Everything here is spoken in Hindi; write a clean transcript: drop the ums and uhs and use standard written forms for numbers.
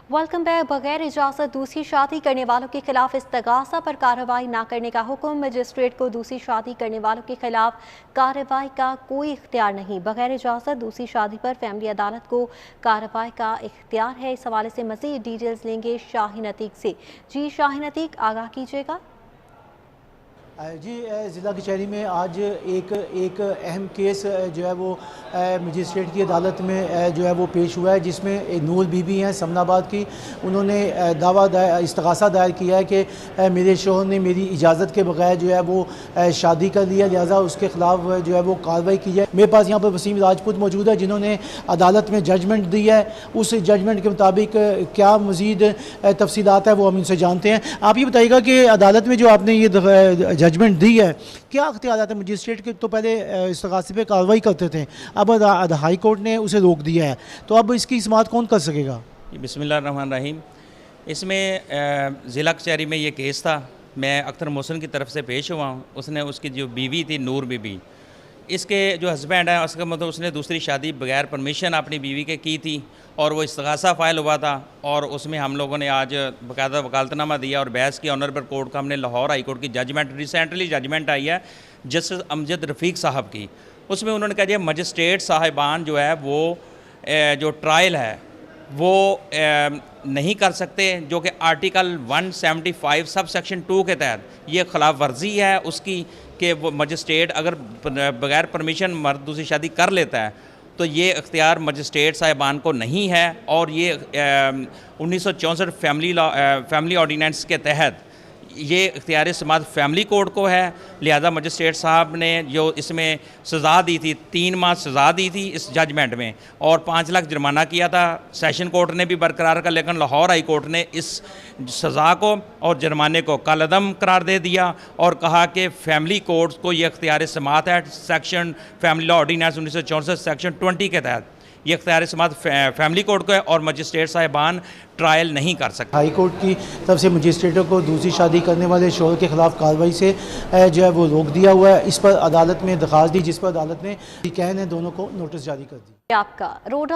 Welcome back. बगैर इजाज़त दूसरी शादी करने वालों के खिलाफ इस्तगासा पर कार्रवाई न करने का हुक्म। मजिस्ट्रेट को दूसरी शादी करने वालों के खिलाफ कार्रवाई का कोई इख्तियार नहीं। बगैर इजाज़त दूसरी शादी पर फैमिली अदालत को कार्रवाई का इख्तियार है। इस हवाले से मज़ीद डिटेल्स लेंगे शाहीन अतीक से। जी शाहीन अतीक, आगाह कीजिएगा। जी, ज़िला कचहरी में आज एक अहम केस जो है वो मजिस्ट्रेट की अदालत में जो है वो पेश हुआ है, जिसमें नूर बीबी हैं समनाबाद की। उन्होंने इस्तगासा दायर किया है कि मेरे शोहर ने मेरी इजाज़त के बगैर जो है वो शादी कर लिया, लिहाजा उसके ख़िलाफ़ जो है वो कार्रवाई की जाए। मेरे पास यहाँ पर वसीम राजपूत मौजूद है, जिन्होंने अदालत में जजमेंट दी है। उस जजमेंट के मुताबिक क्या मज़ीद तफसीलात है वो हम इनसे जानते हैं। आप ये बताइएगा कि अदालत में जो आपने ये जजमेंट दी है, क्या अख्तियार है? मजिस्ट्रेट के तो पहले इस्तगासे पे कार्रवाई करते थे, अब हाई कोर्ट ने उसे रोक दिया है, तो अब इसकी समाअत कौन कर सकेगा? बिस्मिल्लाहिर्रहमानिर्रहीम। इसमें ज़िला कचहरी में ये केस था, मैं अख्तर मोहसिन की तरफ से पेश हुआ हूँ। उसने उसकी जो बीवी थी नूर बीबी, इसके जो हस्बैंड है उसका मतलब उसने दूसरी शादी बगैर परमिशन अपनी बीवी के की थी और वो इस्तगासा फ़ाइल हुआ था और उसमें हम लोगों ने आज बाकायदा वकालतनामा दिया और बहस की ऑनरेबल कोर्ट का। हमने लाहौर हाई कोर्ट की जजमेंट रिसेंटली जजमेंट आई है जस्टिस अमजद रफ़ीक साहब की। उसमें उन्होंने कहा जी मजिस्ट्रेट साहिबान जो है वो जो ट्रायल है वो नहीं कर सकते, जो कि आर्टिकल 175 सब सेक्शन 2 के तहत ये खिलाफ वर्जी है उसकी कि वो मजिस्ट्रेट अगर बगैर परमिशन मर्द दूसरी शादी कर लेता है तो ये इख्तियार मजिस्ट्रेट साहिबान को नहीं है। और ये 1964 फैमिली ऑर्डिनेंस के तहत ये इख्तियार समाअत फैमिली कोर्ट को है। लिहाजा मजिस्ट्रेट साहब ने जो इसमें सज़ा दी थी, 3 माह सज़ा दी थी इस जजमेंट में और 5 लाख जुर्माना किया था। सेशन कोर्ट ने भी बरकरार कर, लेकिन लाहौर हाई कोर्ट ने इस सज़ा को और जुर्माने को कालअदम करार दे दिया और कहा कि फैमिली कोर्ट को ये इख्तियार समाअत है section family law ordinance 1964 section 20 के तहत ये इख्तियार समाअत फैमिली कोर्ट को है और मजिस्ट्रेट साहिबान ट्रायल नहीं कर सकते। हाई कोर्ट की तरफ से मजिस्ट्रेटों को दूसरी शादी करने वाले शोहर के खिलाफ कार्रवाई से जो है वो रोक दिया हुआ है। इस पर अदालत में दरख्वास्त दी, जिस पर अदालत ने कहने दोनों को नोटिस जारी कर दी। आपका रोड